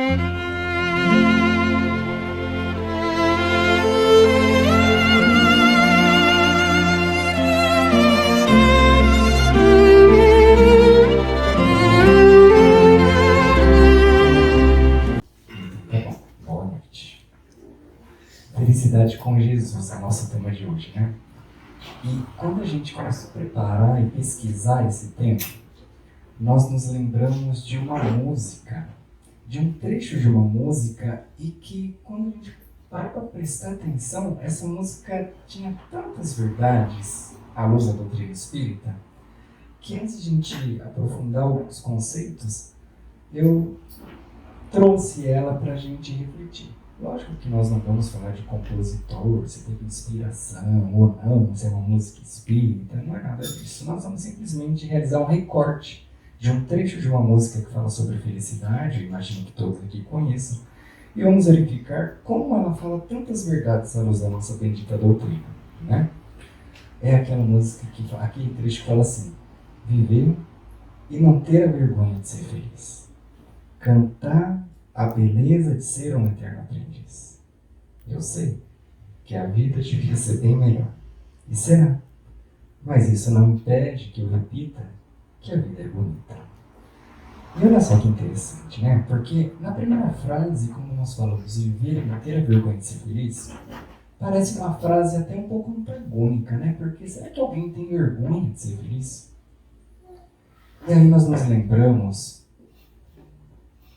Boa noite. Felicidade com Jesus é o nosso tema de hoje, né? E quando a gente começa a preparar e pesquisar esse tema, nós nos lembramos de uma música, de um trecho de uma música, e que quando a gente para prestar atenção, essa música tinha tantas verdades à luz da doutrina espírita, que antes de a gente aprofundar os conceitos, eu trouxe ela para a gente refletir. Lógico que nós não vamos falar de compositor, se teve inspiração ou não, se é uma música espírita, não é nada disso. Nós vamos simplesmente realizar um recorte de um trecho de uma música que fala sobre felicidade, eu imagino que todos aqui conheçam, e vamos verificar como ela fala tantas verdades à luz da nossa bendita doutrina, né? É aquela música que aquele trecho que fala assim: viver e não ter a vergonha de ser feliz, cantar a beleza de ser um eterno aprendiz. Eu sei que a vida devia ser bem melhor, e será, mas isso não impede que eu repita que a vida é bonita. E olha só que interessante, né? Porque na primeira frase, como nós falamos, viver e não ter a vergonha de ser feliz, parece uma frase até um pouco antagônica, né? Porque será que alguém tem vergonha de ser feliz? E aí nós nos lembramos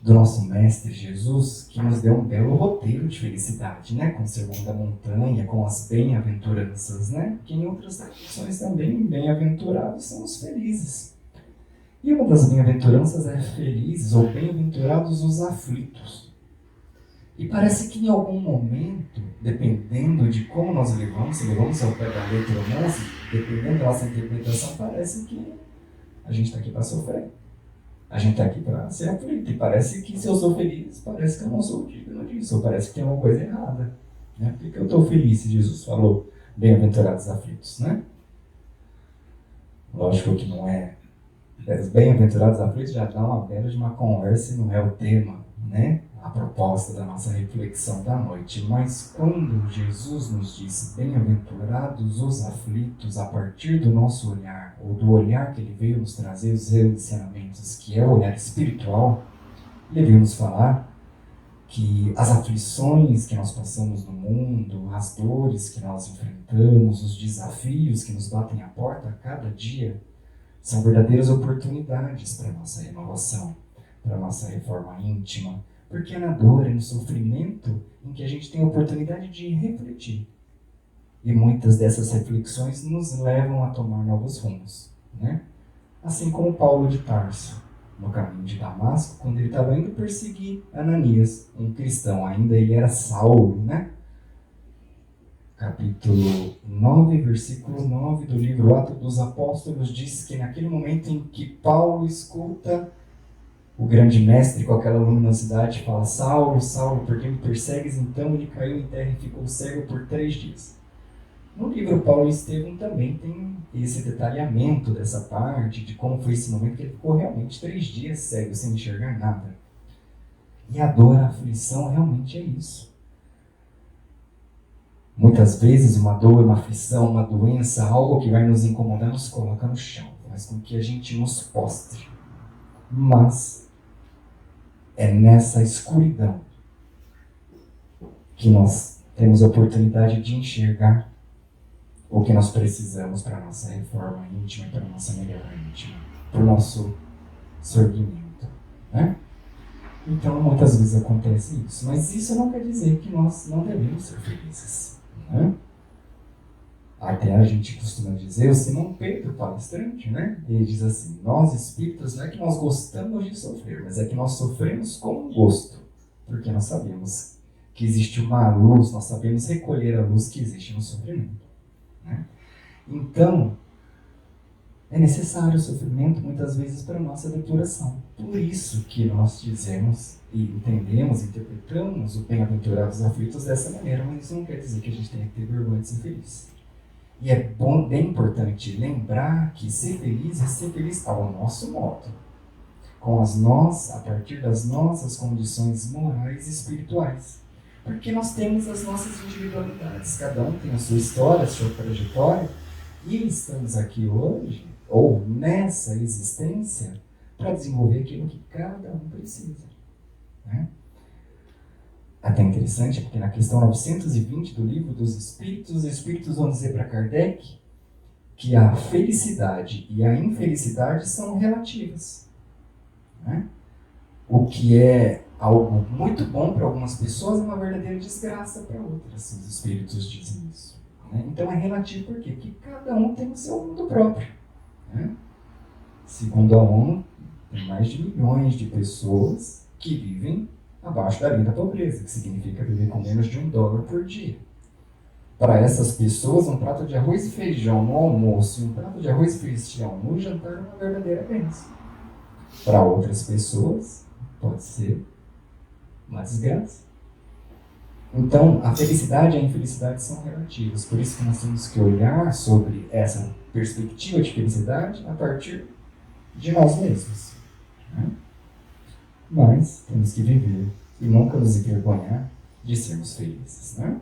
do nosso Mestre Jesus, que nos deu um belo roteiro de felicidade, né? Com o Sermão da Montanha, com as bem-aventuranças, né? Que em outras traduções também, bem-aventurados são os felizes. E uma das bem-aventuranças é felizes ou bem-aventurados os aflitos. E parece que em algum momento, dependendo de como nós levamos, se levamos ao pé da letra ou não, dependendo da nossa interpretação, parece que a gente está aqui para sofrer. A gente está aqui para ser aflito. E parece que se eu sou feliz, parece que eu não sou digno disso. Ou parece que tem uma coisa errada. Né? Por que eu estou feliz se Jesus falou bem-aventurados aflitos, né? Lógico que não é. Bem-aventurados aflitos já dá uma bela de uma conversa e não é o tema, né? A proposta da nossa reflexão da noite. Mas quando Jesus nos diz bem-aventurados os aflitos a partir do nosso olhar, ou do olhar que ele veio nos trazer, os ensinamentos, que é o olhar espiritual, ele veio nos falar que as aflições que nós passamos no mundo, as dores que nós enfrentamos, os desafios que nos batem à porta a cada dia, são verdadeiras oportunidades para a nossa renovação, para a nossa reforma íntima, porque é na dor, é no sofrimento em que a gente tem a oportunidade de refletir. E muitas dessas reflexões nos levam a tomar novos rumos, né? Assim como Paulo de Tarso, no caminho de Damasco, quando ele estava indo perseguir Ananias, um cristão, ainda ele era Saulo, né? Capítulo 9, versículo 9 do livro Atos dos Apóstolos diz que naquele momento em que Paulo escuta o grande mestre com aquela luminosidade, fala: Saulo, Saulo, por que me persegues? Então ele caiu em terra e ficou cego por 3 dias. No livro Paulo e Estevão também tem esse detalhamento dessa parte, de como foi esse momento que ele ficou realmente 3 dias cego, sem enxergar nada. E a dor, a aflição realmente é isso. Muitas vezes uma dor, uma aflição, uma doença, algo que vai nos incomodar, nos coloca no chão, faz com que a gente nos postre. Mas é nessa escuridão que nós temos a oportunidade de enxergar o que nós precisamos para a nossa reforma íntima, para a nossa melhora íntima, para o nosso sorvimento, né? Então, muitas vezes acontece isso. Mas isso não quer dizer que nós não devemos ser felizes, né? Até a gente costuma dizer, o Simão Pedro, palestrante, né? Ele diz assim: nós espíritas, não é que nós gostamos de sofrer, mas é que nós sofremos com gosto, porque nós sabemos que existe uma luz, nós sabemos recolher a luz que existe no sofrimento, né? Então, é necessário o sofrimento muitas vezes para a nossa depuração. Por isso que nós dizemos e entendemos, interpretamos o bem-aventurados aflitos dessa maneira, mas isso não quer dizer que a gente tenha que ter vergonha de ser feliz. E é bem importante lembrar que ser feliz é ser feliz ao nosso modo. a partir das nossas condições morais e espirituais. Porque nós temos as nossas individualidades, cada um tem a sua história, a sua trajetória, e estamos aqui hoje, ou nessa existência, para desenvolver aquilo que cada um precisa. Né? Até interessante, porque na questão 920 do Livro dos Espíritos, os Espíritos vão dizer para Kardec que a felicidade e a infelicidade são relativas. Né? O que é algo muito bom para algumas pessoas é uma verdadeira desgraça para outras, os Espíritos dizem isso. Né? Então é relativo por quê? Porque cada um tem o seu mundo próprio. Né? Segundo a ONU, tem mais de milhões de pessoas que vivem abaixo da linha da pobreza, que significa viver com menos de $1 por dia. Para essas pessoas, um prato de arroz e feijão no almoço e um prato de arroz e feijão no jantar é uma verdadeira bênção. Para outras pessoas, pode ser uma desgraça. Então, a felicidade e a infelicidade são relativas. Por isso que nós temos que olhar sobre essa perspectiva de felicidade a partir de nós mesmos. Né? Mas temos que viver e nunca nos envergonhar de sermos felizes. Né?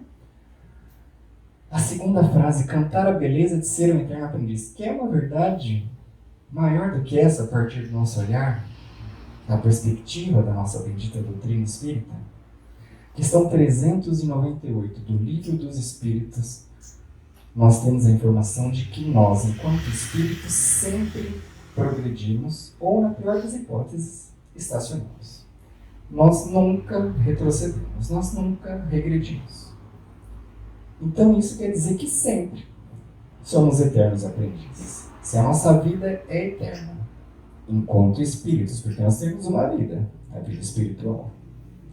A segunda frase, cantar a beleza de ser um eterno aprendiz, que é uma verdade maior do que essa a partir do nosso olhar, da perspectiva da nossa bendita doutrina espírita. Questão 398 do Livro dos Espíritos, nós temos a informação de que nós, enquanto espíritos, sempre progredimos, ou na pior das hipóteses, estacionamos. Nós nunca retrocedemos, nós nunca regredimos. Então isso quer dizer que sempre somos eternos aprendizes. Se a nossa vida é eterna, enquanto espíritos, porque nós temos uma vida, a vida espiritual.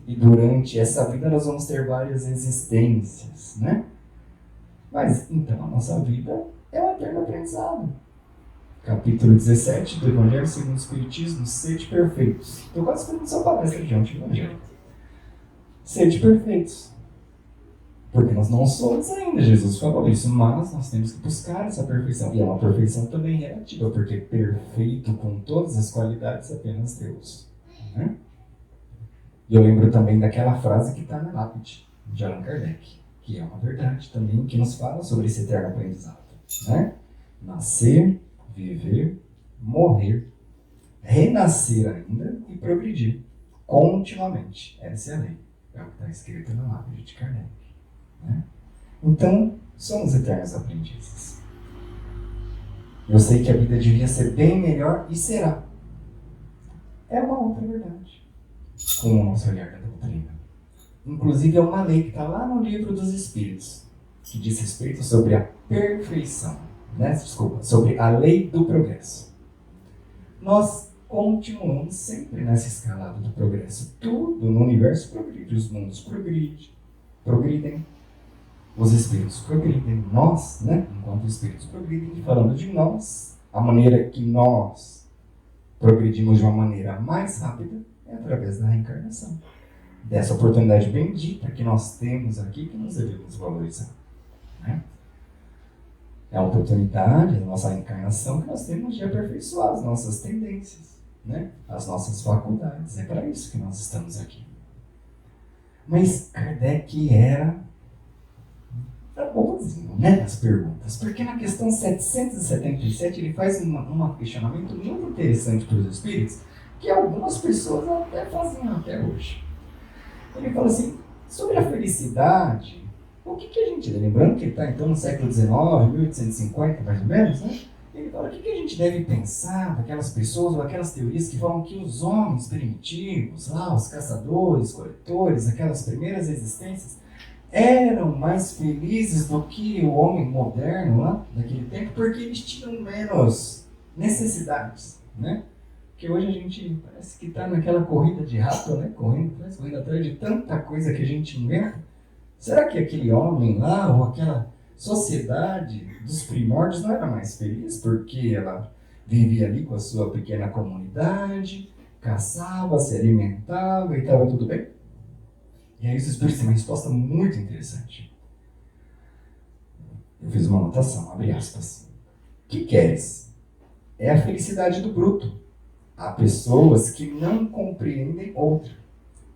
E durante essa vida nós vamos ter várias existências, né? Mas então a nossa vida é um eterno aprendizado. Capítulo 17 do Evangelho segundo o Espiritismo, sede perfeitos. Estou quase esperando sua palestra de ontem, Evangelho. Sede perfeitos. Porque nós não somos ainda, Jesus falou isso, mas nós temos que buscar essa perfeição. E é uma perfeição também relativa, porque perfeito com todas as qualidades é apenas Deus. Né? E eu lembro também daquela frase que está na lápide de Allan Kardec, que é uma verdade também, que nos fala sobre esse eterno aprendizado. Né? Nascer, viver, morrer, renascer ainda e progredir continuamente. Essa é a lei. É o que está escrito na lápide de Kardec. Né? Então, somos eternos aprendizes. Eu sei que a vida devia ser bem melhor e será. É uma outra verdade, com o nosso olhar da doutrina. Inclusive, é uma lei que está lá no Livro dos Espíritos, que diz respeito sobre a perfeição, né? Desculpa, sobre a lei do progresso. Nós continuamos sempre nessa escalada do progresso. Tudo no universo progride, os mundos progridem, os espíritos progridem, nós, né, enquanto espíritos progridem, falando de nós, a maneira que nós progredimos de uma maneira mais rápida é através da reencarnação. Dessa oportunidade bendita que nós temos aqui, que nós devemos valorizar. Né? É a oportunidade da nossa reencarnação que nós temos de aperfeiçoar as nossas tendências, né? As nossas faculdades. É para isso que nós estamos aqui. Mas Kardec era bonzinho, né, nas perguntas, porque na questão 777 ele faz um questionamento muito interessante para os espíritos, que algumas pessoas até fazem até hoje. Ele fala assim, sobre a felicidade, o que a gente, lembrando que ele está então no século XIX, 1850 mais ou menos, né? Ele fala, o que a gente deve pensar daquelas pessoas, ou aquelas teorias que falam que os homens primitivos, lá, os caçadores, coletores, aquelas primeiras existências, eram mais felizes do que o homem moderno lá, naquele tempo, porque eles tinham menos necessidades, né? Porque hoje a gente parece que está naquela corrida de rato, né? Correndo atrás de tanta coisa que a gente inventa. Será que aquele homem lá, ou aquela sociedade dos primórdios não era mais feliz porque ela vivia ali com a sua pequena comunidade, caçava, se alimentava e estava tudo bem? E aí os espíritos têm uma resposta muito interessante. Eu fiz uma anotação, abre aspas. Que queres? É a felicidade do bruto. Há pessoas que não compreendem outra.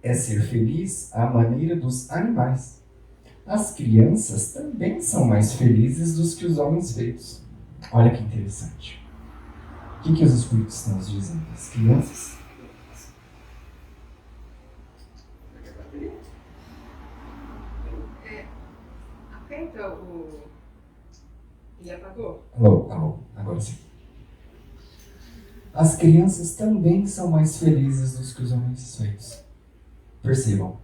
É ser feliz à maneira dos animais. As crianças também são mais felizes do que os homens feitos. Olha que interessante. O que os Espíritos estão nos dizendo? As crianças... Aperta o... Ele apagou? Alô, agora sim. As crianças também são mais felizes do que os homens feitos. Percebam.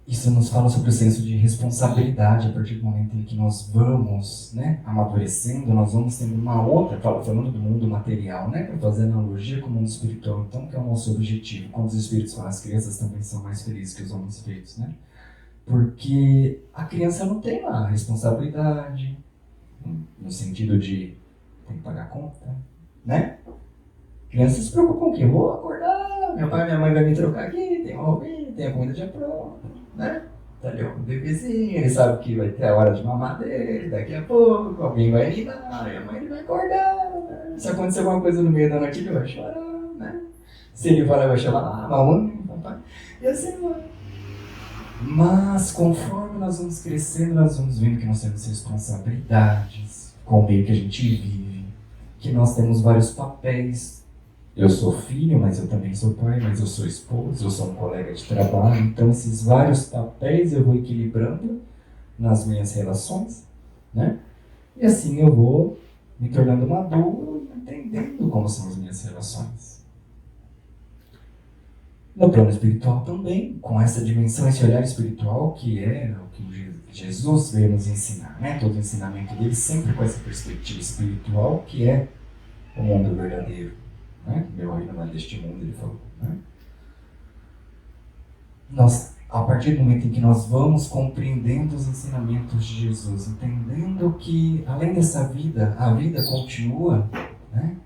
Isso nos fala sobre o senso de responsabilidade a partir do momento em que nós vamos, né, amadurecendo, nós vamos tendo uma outra, falando do mundo material, né, para fazer analogia com o mundo espiritual, então, que é o nosso objetivo. Quando os espíritos falam, as crianças também são mais felizes que os homens feitos, né? Porque a criança não tem lá responsabilidade, no sentido de tem que pagar a conta, né? Crianças se preocupam com o quê? Vou acordar, meu pai e minha mãe vai me trocar aqui, tem uma roupinha, tem a comida já pronta, né? Tá ali o bebezinho, ele sabe que vai ter a hora de mamar dele, daqui a pouco alguém vai ligar, e a mãe ele vai acordar, né? Se acontecer alguma coisa no meio da noite ele vai chorar, né? Se ele falar, vai chamar a mamãe, papai, e assim vai. Mas conforme nós vamos crescendo, nós vamos vendo que nós temos responsabilidades com o meio que a gente vive, que nós temos vários papéis. Eu sou filho, mas eu também sou pai, mas eu sou esposo, eu sou um colega de trabalho. Então esses vários papéis eu vou equilibrando nas minhas relações, né? E assim eu vou me tornando maduro, entendendo como são as minhas relações. No plano espiritual também, com essa dimensão, esse olhar espiritual que é o que Jesus veio nos ensinar, né? Todo o ensinamento dele sempre com essa perspectiva espiritual que é o mundo verdadeiro, né? Meu reino não é deste mundo, ele falou, né? Nós, a partir do momento em que nós vamos compreendendo os ensinamentos de Jesus, entendendo que além dessa vida, a vida continua, né?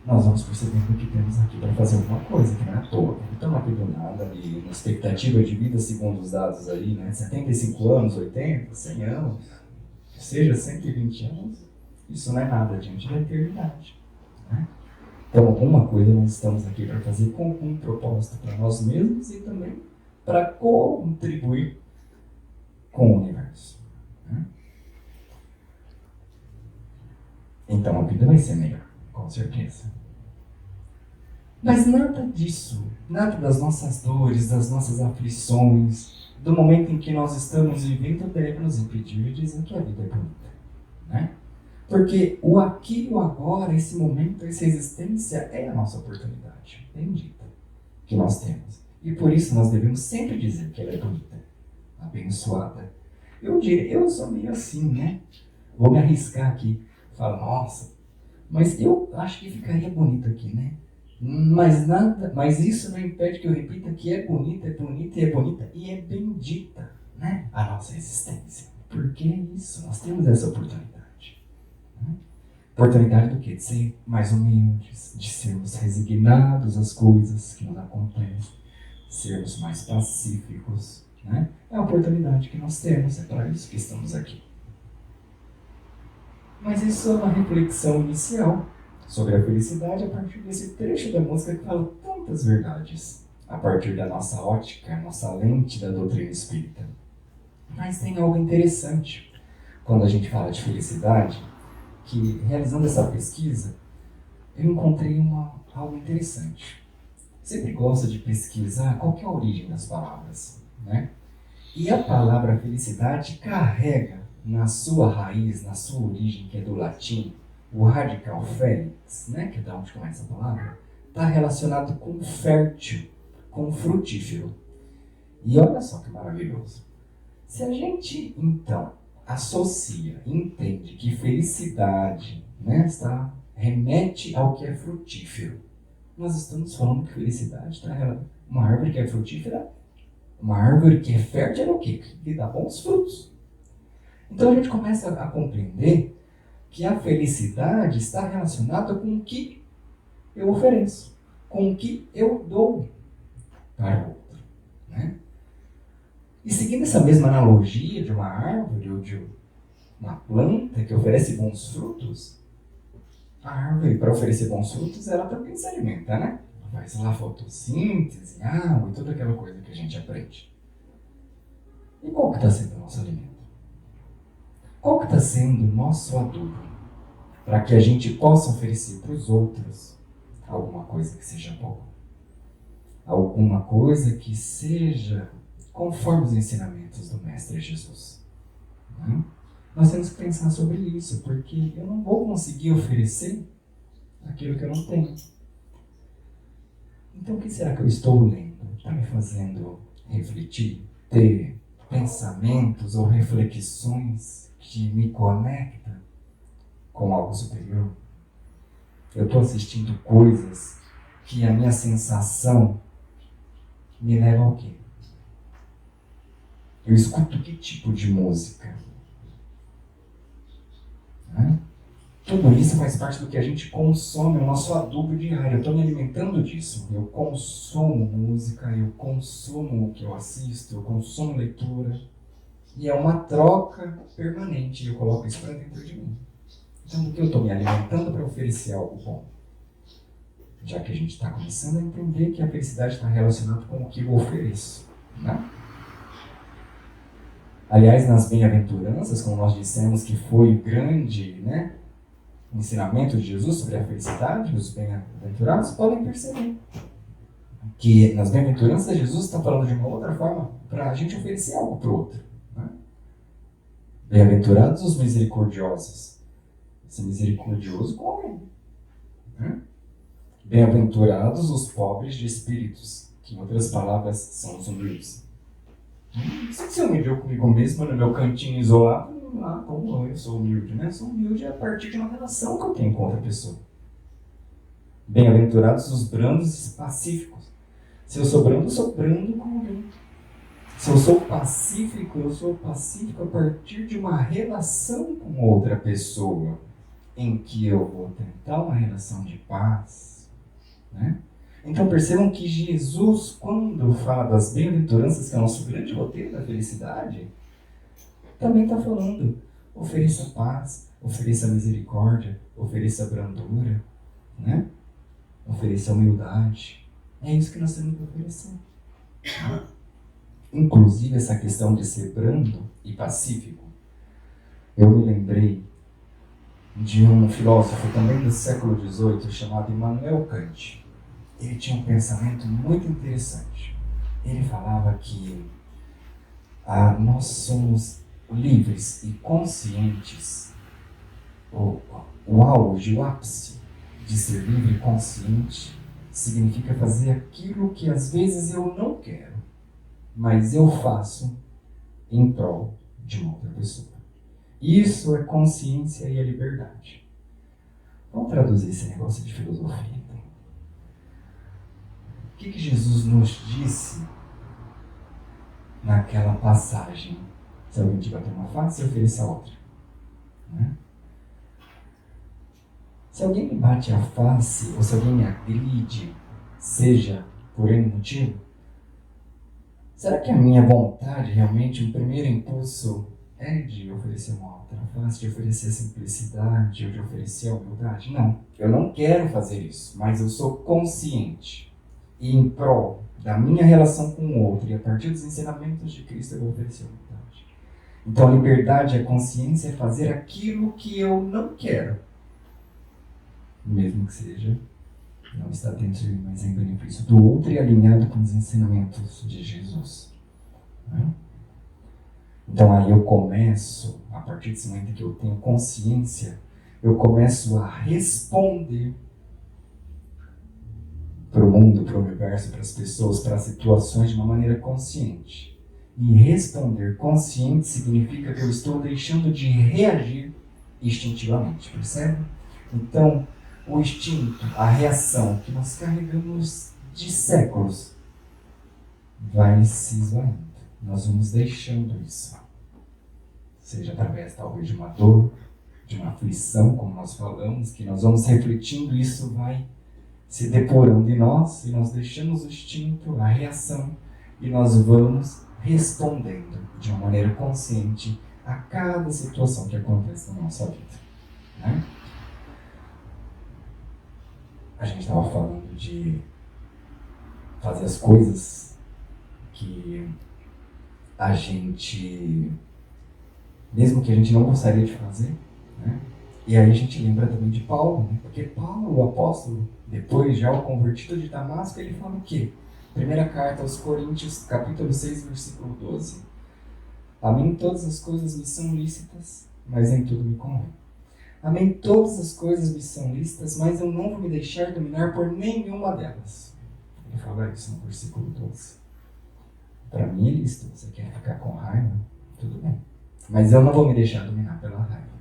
Nós vamos percebendo que temos aqui para fazer alguma coisa, que não é à toa. Não estamos aqui do nada, ali, na expectativa de vida, segundo os dados aí, né? 75 anos, 80, 100 anos, seja 120 anos, isso não é nada diante da eternidade, né? Então, alguma coisa nós estamos aqui para fazer com um propósito para nós mesmos e também para contribuir com o universo, né? Então, a vida vai ser melhor. Com certeza. Mas nada disso, nada das nossas dores, das nossas aflições, do momento em que nós estamos vivendo, deve nos impedir de dizer que a vida é bonita, né? Porque o aqui e o agora, esse momento, essa existência é a nossa oportunidade bendita que nós temos. E por isso nós devemos sempre dizer que ela é bonita, abençoada. Eu sou meio assim, né? Vou me arriscar aqui. Falo, nossa, mas eu acho que ficaria bonito aqui, né? Mas isso não impede que eu repita que é bonita, e é bendita, né? A nossa existência. Porque é isso, nós temos essa oportunidade. Né? Oportunidade do quê? De ser mais humildes, de sermos resignados às coisas que nos acontecem, sermos mais pacíficos, né? É a oportunidade que nós temos, é para isso que estamos aqui. Mas isso é uma reflexão inicial sobre a felicidade a partir desse trecho da música que fala tantas verdades, a partir da nossa ótica, nossa lente da doutrina espírita. Mas tem algo interessante quando a gente fala de felicidade, que realizando essa pesquisa, eu encontrei algo interessante. Sempre gosto de pesquisar qual que é a origem das palavras, né? E a palavra felicidade carrega na sua raiz, na sua origem, que é do latim, o radical felix, né, que é da onde começa a palavra, está relacionado com fértil, com frutífero. E olha só que maravilhoso. Se a gente, então, associa, entende que felicidade, né, remete ao que é frutífero, nós estamos falando que felicidade está relacionada. Uma árvore que é frutífera, uma árvore que é fértil é o quê? Que dá bons frutos. Então a gente começa a compreender que a felicidade está relacionada com o que eu ofereço, com o que eu dou para o outro, né? E seguindo essa mesma analogia de uma árvore ou de uma planta que oferece bons frutos, A árvore, para oferecer bons frutos, ela também se alimenta, né? Faz lá fotossíntese, água e toda aquela coisa que a gente aprende. E qual que está sendo o nosso alimento? Qual que está sendo o nosso adubo para que a gente possa oferecer para os outros alguma coisa que seja boa? Alguma coisa que seja conforme os ensinamentos do Mestre Jesus. Né? Nós temos que pensar sobre isso, porque eu não vou conseguir oferecer aquilo que eu não tenho. Então, o que será que eu estou lendo? Está me fazendo refletir, ter pensamentos ou reflexões que me conectam com algo superior? Eu estou assistindo coisas que a minha sensação me leva ao quê? Eu escuto que tipo de música? Né? Tudo isso faz parte do que a gente consome, o nosso adubo diário. Eu estou me alimentando disso. Eu consumo música, eu consumo o que eu assisto, eu consumo leitura. E é uma troca permanente. Eu coloco isso para dentro de mim. Então, do que eu estou me alimentando para oferecer algo bom? Já que a gente está começando a entender que a felicidade está relacionada com o que eu ofereço. Né? Aliás, nas bem-aventuranças, como nós dissemos que foi o grande, ensinamento de Jesus sobre a felicidade, os bem-aventurados podem perceber que nas bem-aventuranças Jesus está falando de uma outra forma para a gente oferecer algo para o outro. Né? Bem-aventurados os misericordiosos. Esse misericordioso come. Né? Bem-aventurados os pobres de espíritos, que em outras palavras são os humildes. Não sei se eu me deu comigo mesmo no meu cantinho isolado. Como eu sou humilde, né? Sou humilde a partir de uma relação que eu tenho com outra pessoa. Bem-aventurados os brandos e pacíficos. Se eu sou brando com alguém. Se eu sou pacífico a partir de uma relação com outra pessoa, em que eu vou tentar uma relação de paz. Né? Então percebam que Jesus, quando fala das bem-aventuranças, que é o nosso grande roteiro da felicidade, também está falando, ofereça paz, ofereça misericórdia, ofereça brandura, né? Ofereça humildade. É isso que nós temos que oferecer. Inclusive essa questão de ser brando e pacífico. Eu me lembrei de um filósofo também do século XVIII chamado Immanuel Kant. Ele tinha um pensamento muito interessante. Ele falava que nós somos livres e conscientes. O auge, o ápice de ser livre e consciente significa fazer aquilo que às vezes eu não quero, mas eu faço em prol de uma outra pessoa. Isso é consciência e é liberdade. Vamos traduzir esse negócio de filosofia, então. O que Jesus nos disse naquela passagem? Se alguém te bater uma face, ofereça a outra. Né? Se alguém me bate a face, ou se alguém me agride, seja por N motivo, será que a minha vontade, realmente, o primeiro impulso é de oferecer uma outra face, de oferecer a simplicidade, ou de oferecer a humildade? Não, eu não quero fazer isso, mas eu sou consciente. E em prol da minha relação com o outro, e a partir dos ensinamentos de Cristo, eu vou oferecer a humildade. Então a liberdade, a consciência é fazer aquilo que eu não quero. Mesmo que seja, não está dentro de mim, mas em benefício do outro e alinhado com os ensinamentos de Jesus. Né? Então aí eu começo, a partir desse momento que eu tenho consciência, eu começo a responder para o mundo, para o universo, para as pessoas, para as situações de uma maneira consciente. E responder consciente significa que eu estou deixando de reagir instintivamente, percebe? Então, o instinto, a reação que nós carregamos de séculos vai se esvaindo. Nós vamos deixando isso. Seja através talvez de uma dor, de uma aflição, como nós falamos, que nós vamos refletindo, isso vai se depurando em nós e nós deixamos o instinto, a reação, e nós vamos respondendo de uma maneira consciente a cada situação que acontece na nossa vida. Né? a gente estava falando de fazer as coisas que a gente, mesmo que a gente não gostaria de fazer, né? E aí a gente lembra também de Paulo, né? Porque Paulo, o apóstolo, depois já o convertido de Damasco, ele fala o quê? Primeira carta aos Coríntios, capítulo 6, versículo 12. A mim todas as coisas me são lícitas, mas nem tudo me convém. A mim todas as coisas me são lícitas, mas eu não vou me deixar dominar por nenhuma delas. Ele fala isso no versículo 12. Para mim é lícito, você quer ficar com raiva? Tudo bem. Mas eu não vou me deixar dominar pela raiva.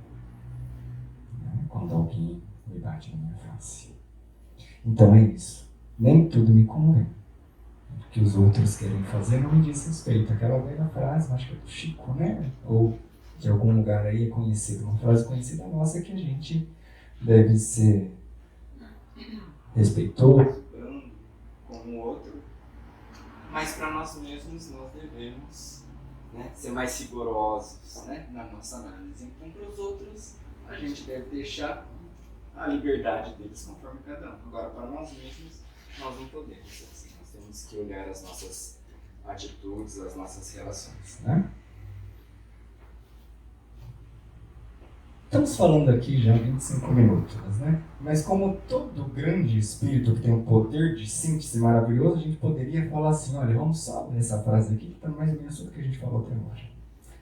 Quando alguém me bate na minha face. Então é isso. Nem tudo me convém. O que os outros querem fazer não me diz respeito. Aquela velha frase, acho que é do Chico, né? Ou de algum lugar aí é conhecido. Uma frase conhecida nossa que a gente deve ser respeitoso com o outro. Mas para nós mesmos nós devemos, né, ser mais rigorosos, né, na nossa análise. Então para os outros a gente deve deixar a liberdade deles conforme cada um. Agora, para nós mesmos, nós não podemos ser assim. Nós temos que olhar as nossas atitudes, as nossas relações, né? Estamos falando aqui já há 25 minutos, né? Mas como todo grande espírito que tem um poder de síntese maravilhoso, a gente poderia falar assim, olha, vamos só ler essa frase aqui, que está mais ou menos sobre o que a gente falou até agora.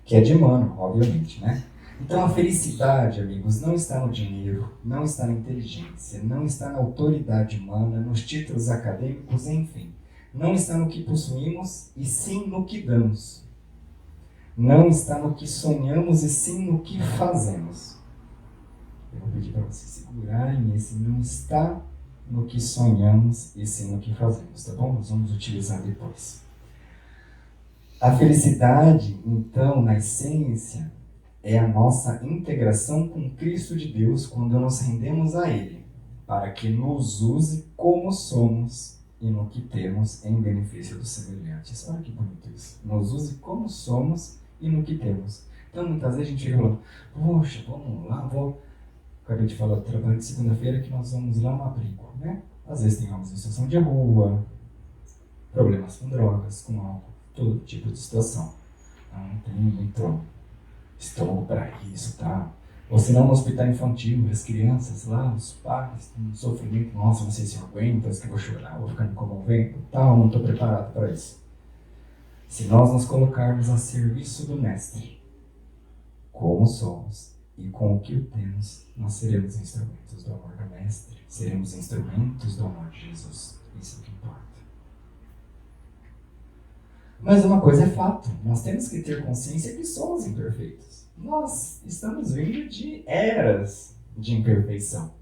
Que é de Emmanuel, obviamente, né? Então a felicidade, amigos, não está no dinheiro, não está na inteligência, não está na autoridade humana, nos títulos acadêmicos, enfim. Não está no que possuímos, e sim no que damos. Não está no que sonhamos, e sim no que fazemos. Eu vou pedir para vocês segurarem esse não está no que sonhamos, e sim no que fazemos, tá bom? Nós vamos utilizar depois. A felicidade, então, na essência, é a nossa integração com Cristo de Deus quando nos rendemos a Ele, para que nos use como somos e no que temos em benefício dos semelhantes. Olha que bonito isso. Nos use como somos e no que temos. Então, muitas vezes a gente fica falando, poxa, vamos lá, acabei de falar do trabalho de segunda-feira que nós vamos lá no abrigo, né? Às vezes tem homens em situação de rua, problemas com drogas, com álcool, todo tipo de situação. Não tem muito estômago para isso, tá? Ou se não no hospital infantil, as crianças lá, os pais, um sofrimento, nossa, não sei se eu aguento, parece que eu vou chorar, vou ficar me comovendo, tal, não estou preparado para isso. Se nós nos colocarmos a serviço do Mestre, como somos e com o que o temos, nós seremos instrumentos do amor do Mestre, seremos instrumentos do amor de Jesus. Isso é o que importa. Mas uma coisa é fato, nós temos que ter consciência que somos imperfeitos. Nós estamos vindo de eras de imperfeição.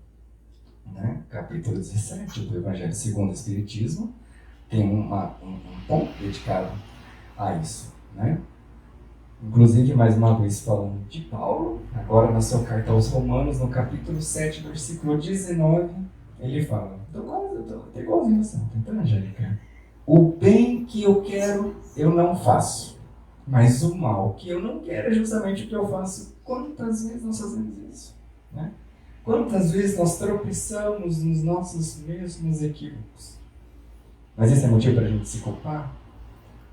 Né? Capítulo 17 do Evangelho segundo o Espiritismo tem um ponto dedicado a isso. Né? Inclusive, mais uma vez falando de Paulo, agora na sua carta aos Romanos, no capítulo 7, versículo 19, ele fala, estou igualzinho você, tentando, Angélica. O bem que eu quero, eu não faço. Mas o mal que eu não quero é justamente o que eu faço. Quantas vezes nós fazemos isso? Né? Quantas vezes nós tropeçamos nos nossos mesmos equívocos? Mas esse é motivo para a gente se culpar?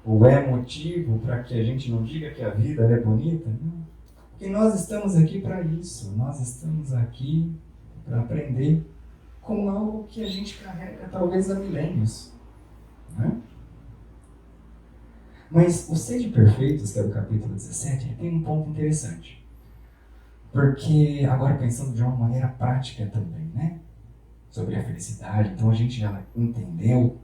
Ou é motivo para que a gente não diga que a vida é bonita? Não. Porque nós estamos aqui para isso. Nós estamos aqui para aprender com algo que a gente carrega talvez há milênios. Né? Mas o Sede Perfeitos, que é o capítulo 17, ele tem um ponto interessante. Porque, agora pensando de uma maneira prática também, né? Sobre a felicidade, então a gente já entendeu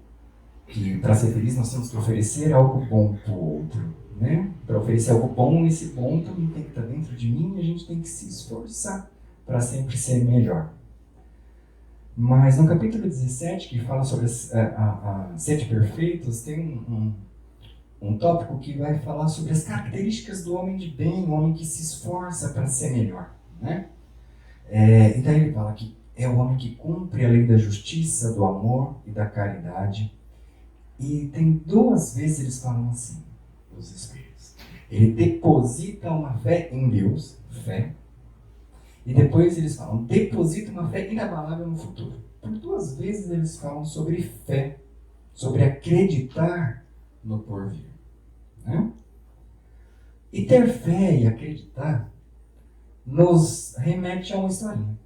que para ser feliz nós temos que oferecer algo bom para o outro. Né? Para oferecer algo bom, esse bom também tem que estar dentro de mim e a gente tem que se esforçar para sempre ser melhor. Mas no capítulo 17, que fala sobre a Sede Perfeitos, tem um tópico que vai falar sobre as características do homem de bem, o homem que se esforça para ser melhor. Né? Então ele fala que é o homem que cumpre a lei da justiça, do amor e da caridade. E tem 2 vezes eles falam assim, os Espíritos. Ele deposita uma fé em Deus, fé. E depois eles falam, deposita uma fé inabalável no futuro. por 2 vezes eles falam sobre fé, sobre acreditar no porvir. Né? E ter fé e acreditar nos remete a uma historinha.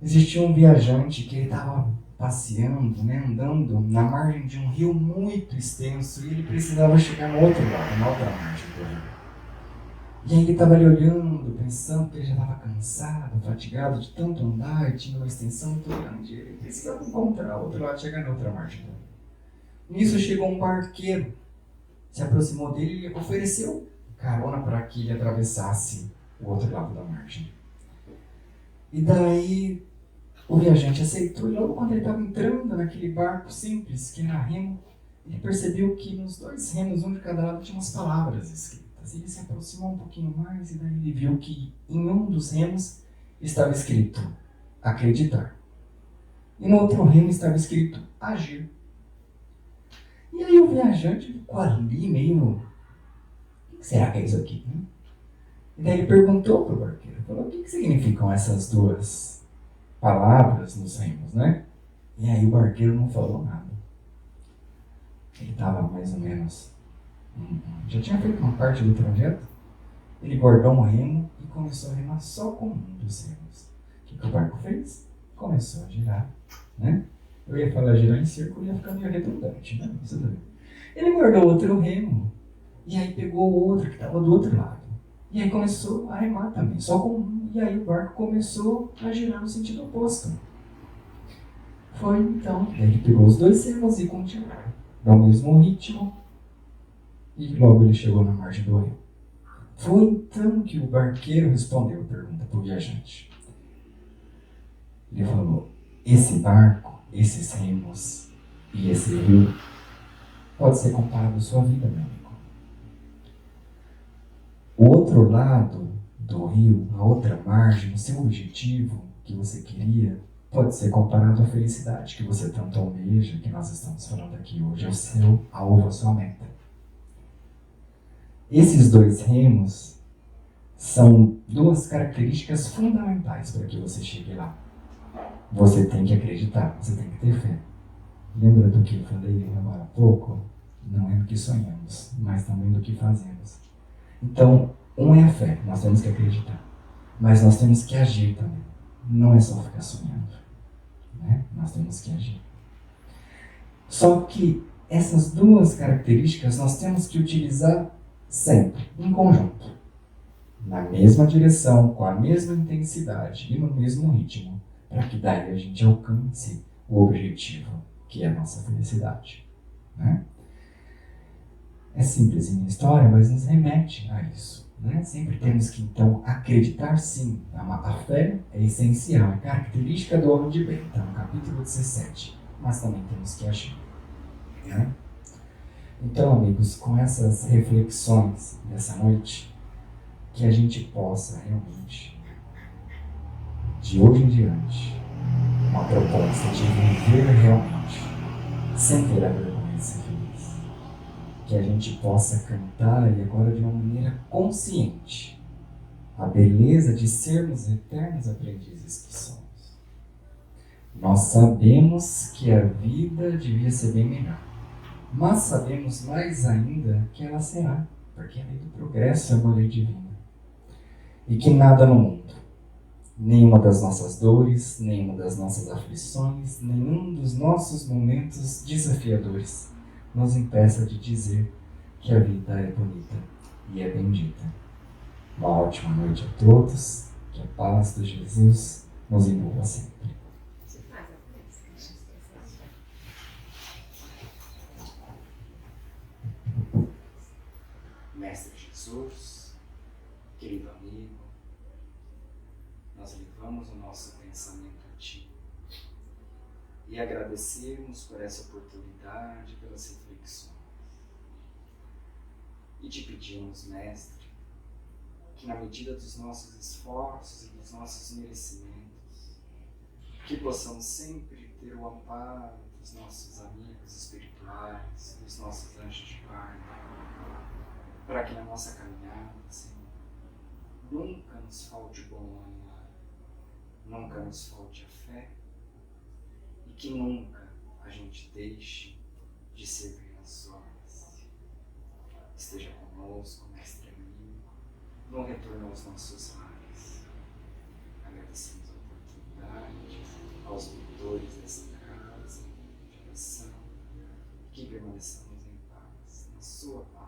Existia um viajante que ele estava passeando, né, andando na margem de um rio muito extenso e ele precisava chegar no outro lado, na outra margem do rio. E aí ele estava ali olhando, pensando que ele já estava cansado, fatigado de tanto andar, e tinha uma extensão muito grande. Ele precisava encontrar o outro lado, chegar na outra margem do rio. Nisso chegou um barqueiro, se aproximou dele e ofereceu carona para que ele atravessasse o outro lado da margem. E daí o viajante aceitou, e logo quando ele estava entrando naquele barco simples, que era remo, ele percebeu que nos 2 remos, um de cada lado, tinha umas palavras escritas. Ele se aproximou um pouquinho mais e daí ele viu que em um dos remos estava escrito acreditar. E no outro remo estava escrito agir. E aí o viajante ficou ali meio... O que será que é isso aqui? E daí ele perguntou para o barqueiro, falou, o que significam essas 2 palavras nos remos, né? E aí o barqueiro não falou nada. Ele estava mais ou menos... já tinha feito uma parte do trajeto. Ele guardou um remo e começou a remar só com um dos remos. O que o barco fez? Começou a girar, né? Eu ia falar girar em círculo e ia ficar meio redundante, né? Isso daí. Ele guardou outro remo e aí pegou o outro que estava do outro lado. E aí começou a remar também, só com um. E aí o barco começou a girar no sentido oposto. Foi então que ele pegou os 2 remos e continuou no mesmo ritmo. E logo ele chegou na margem do rio. Foi então que o barqueiro respondeu a pergunta para o viajante. Ele falou, esse barco, esses remos e esse rio pode ser comparado à sua vida, meu amigo. O outro lado do rio, a outra margem, o seu objetivo que você queria, pode ser comparado à felicidade que você tanto almeja, que nós estamos falando aqui hoje, é o seu alvo, a sua meta. Esses 2 remos são 2 características fundamentais para que você chegue lá. Você tem que acreditar, você tem que ter fé. Lembra do que eu falei agora há pouco? Não é do que sonhamos, mas também do que fazemos. Então, é a fé, nós temos que acreditar. Mas nós temos que agir também. Não é só ficar sonhando, né? Nós temos que agir. Só que essas 2 características nós temos que utilizar sempre, em conjunto. Na mesma direção, com a mesma intensidade e no mesmo ritmo, para que daí a gente alcance o objetivo, que é a nossa felicidade. Né? É simples em minha história, mas nos remete a isso. Né? Sempre temos que, então, acreditar sim. A fé é essencial, é característica do homem de bem, está no capítulo 17. Mas também temos que agir. Né? Então, amigos, com essas reflexões dessa noite, que a gente possa realmente, de hoje em diante, uma proposta de viver realmente, sem ter a vergonha de ser feliz. Que a gente possa cantar, e agora de uma maneira consciente, a beleza de sermos eternos aprendizes que somos. Nós sabemos que a vida devia ser bem melhor, mas sabemos mais ainda que ela será, porque a lei do progresso é uma lei divina. E que nada no mundo, nenhuma das nossas dores, nenhuma das nossas aflições, nenhum dos nossos momentos desafiadores nos impeça de dizer que a vida é bonita e é bendita. Uma ótima noite a todos, que a paz de Jesus nos envolva sempre. Mestre Jesus, querido amigo, nós levamos o nosso pensamento a Ti e agradecemos por essa oportunidade, pelas reflexões. E te pedimos, Mestre, que na medida dos nossos esforços e dos nossos merecimentos, que possamos sempre ter o amparo dos nossos amigos espirituais, dos nossos anjos de guarda, para que na nossa caminhada, Senhor, nunca nos falte o bom ânimo, nunca nos falte a fé que nunca a gente deixe de servir na sua face. Esteja conosco, Mestre amigo, no retorno aos nossos lares. Agradecemos a oportunidade aos mentores dessa casa, de oração, que permaneçamos em paz, na sua paz.